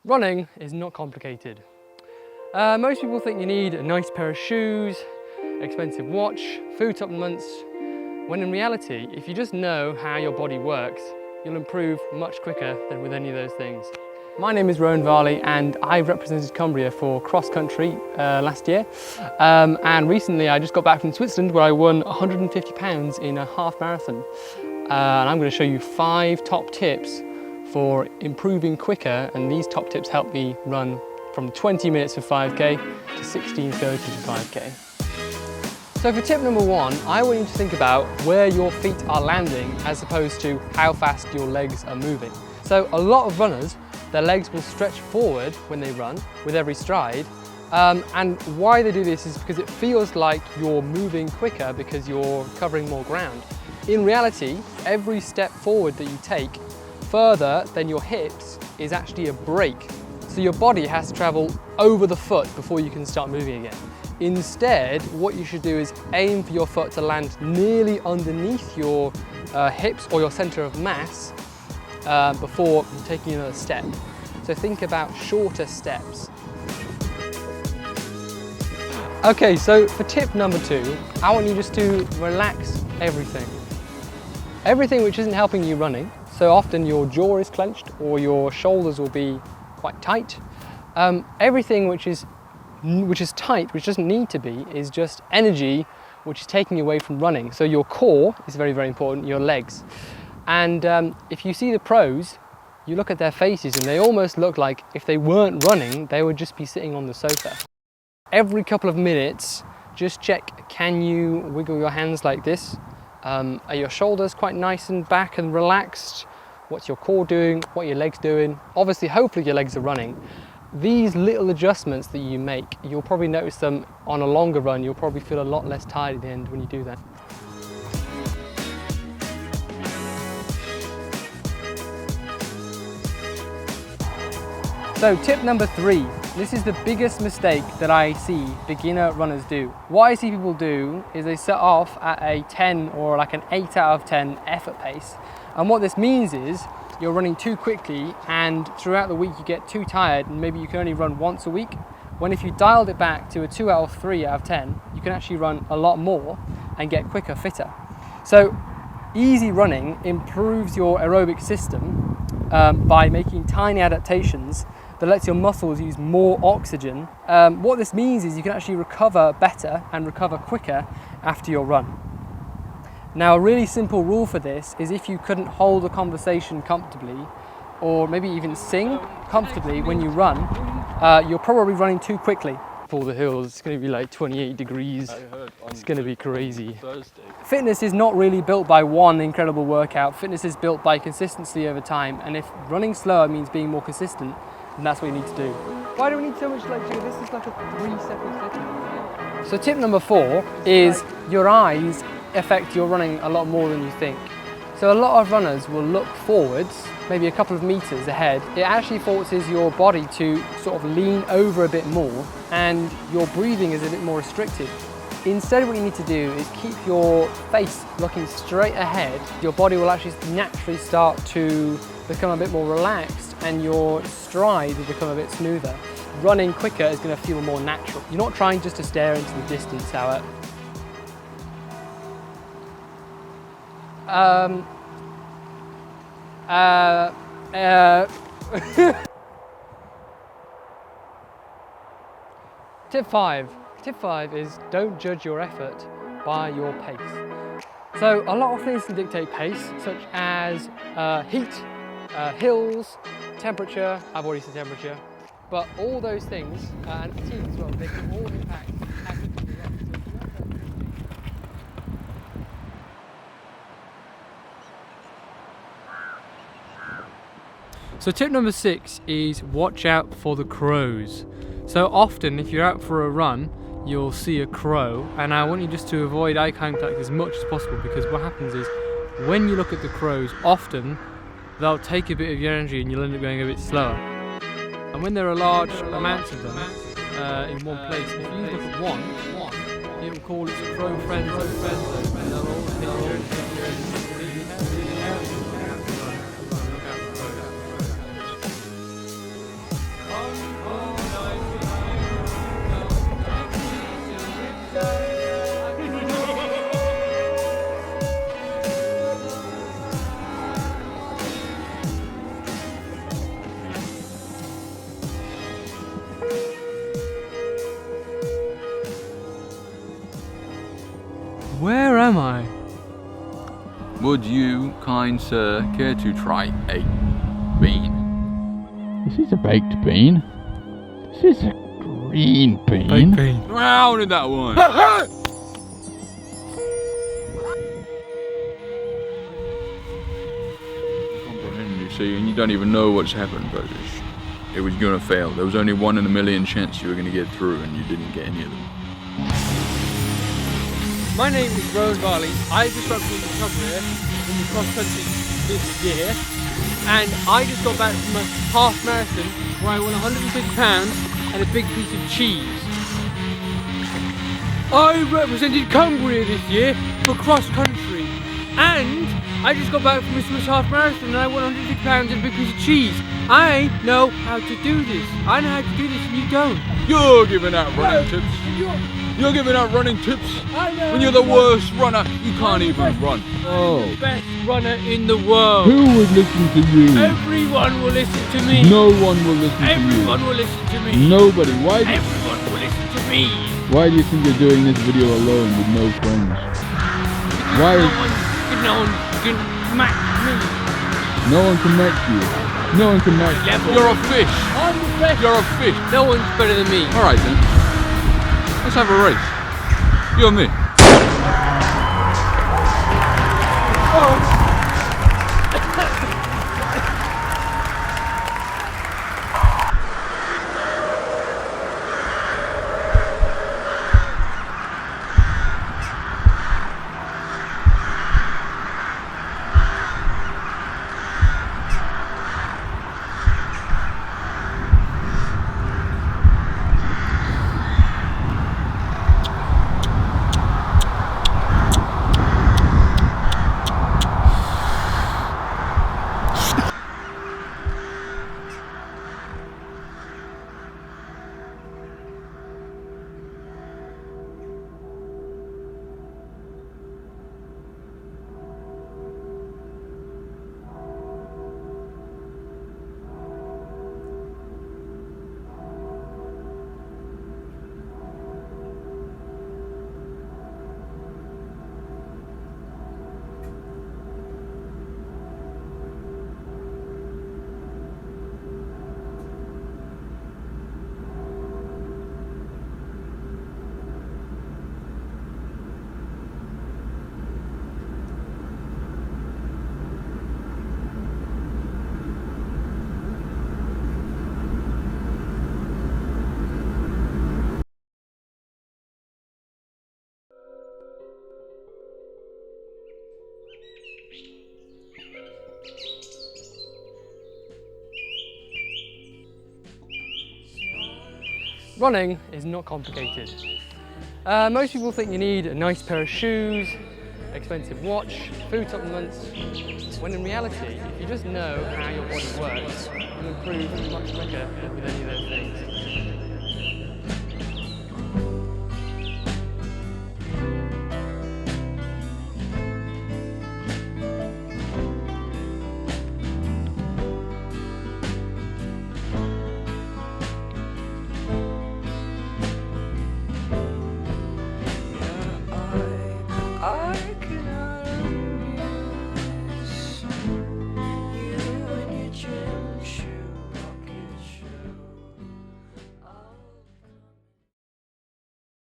Running is not complicated. Most people think you need a nice pair of shoes, expensive watch, food supplements, when in reality, if you just know how your body works, you'll improve much quicker than with any of those things. My name is Rowan Varley and I represented Cumbria for cross country last year. And recently I just got back from Switzerland where I won £150 in a half marathon. And I'm going to show you 5 top tips for improving quicker, and these top tips help me run from 20 minutes for 5k to 16:30 for 5k. So for tip number 1, I want you to think about where your feet are landing as opposed to how fast your legs are moving. So a lot of runners, their legs will stretch forward when they run with every stride. And why they do this is because it feels like you're moving quicker because you're covering more ground. In reality, every step forward that you take further than your hips is actually a brake. So your body has to travel over the foot before you can start moving again. Instead, what you should do is aim for your foot to land nearly underneath your hips or your center of mass before taking another step. So think about shorter steps. Okay, so for tip number 2, I want you just to relax everything. Everything which isn't helping you running. So often your jaw is clenched or your shoulders will be quite tight. Everything which is tight, which doesn't need to be, is just energy which is taking you away from running. So your core is very, very important, your legs. And if you see the pros, you look at their faces and they almost look like if they weren't running, they would just be sitting on the sofa. Every couple of minutes, just check, can you wiggle your hands like this? Are your shoulders quite nice and back and relaxed? What's your core doing? What are your legs doing? Obviously, hopefully your legs are running. These little adjustments that you make, you'll probably notice them on a longer run. You'll probably feel a lot less tired at the end when you do that. So tip number 3, this is the biggest mistake that I see beginner runners do. What I see people do is they set off at a 10 or like an 8 out of 10 effort pace. And what this means is you're running too quickly and throughout the week you get too tired and maybe you can only run once a week. When if you dialed it back to a 2 out of 3 out of 10, you can actually run a lot more and get quicker, fitter. So easy running improves your aerobic system by making tiny adaptations that lets your muscles use more oxygen. What this means is you can actually recover better and recover quicker after your run. Now, a really simple rule for this is if you couldn't hold a conversation comfortably or maybe even sing comfortably when you run, you're probably running too quickly. For the hills, it's going to be like 28 degrees. It's going to be crazy. Fitness is not really built by one incredible workout. Fitness is built by consistency over time. And if running slower means being more consistent, and that's what you need to do. Why do we need so much like do this? Is like a 3-second fitness. So tip number 4 is your eyes affect your running a lot more than you think. So a lot of runners will look forwards, maybe a couple of meters ahead. It actually forces your body to sort of lean over a bit more and your breathing is a bit more restricted. Instead, what you need to do is keep your face looking straight ahead. Your body will actually naturally start to become a bit more relaxed and your stride will become a bit smoother. Running quicker is going to feel more natural. You're not trying just to stare into the distance, however. Tip 5. Tip 5 is don't judge your effort by your pace. So a lot of things can dictate pace, such as heat, hills, temperature. I've already said temperature, but all those things and fatigue as well, they can all impact how quickly you run. So tip number 6 is watch out for the crows. So often if you're out for a run, you'll see a crow, and I want you just to avoid eye contact as much as possible, because what happens is when you look at the crows, often they'll take a bit of your energy and you'll end up going a bit slower. And when there are large amounts of them in one place, if you look at one, it will call its crow friends and they'll all hit your energy. am I? Would you, kind sir, care to try a bean? This is a baked bean. This is a green bean. Baked bean. How did that one? Comprehend, you see, and you don't even know what's happened, but it was gonna fail. There was only 1 in a million chance you were gonna get through, and you didn't get any of them. My name is Rowan Varley. I just got from the career in the cross country this year, and I just got back from a half marathon where I won £150 and a big piece of cheese. I represented Cumbria this year for cross country, and I just got back from a Swiss half marathon and I won £150 and a big piece of cheese. I know how to do this. I know how to do this and you don't. You're giving out running tips. You're giving out running tips. I know. When you're the worst runner, you can't even run. Oh. I'm the best runner in the world. Who would listen to you? Everyone will listen to me. No one will listen to you. Everyone will listen to me. Nobody. Why Everyone will listen to me. do you think you're doing this video alone with no friends? Why No is one can match me. no one can match you? No one can match you. Level. You're a fish. I'm the best. You're a fish. No one's better than me. All right then. Let's have a race. You and me. Running is not complicated. Most people think you need a nice pair of shoes, expensive watch, food supplements, when in reality, if you just know how your body works, you'll improve much quicker with any of those things.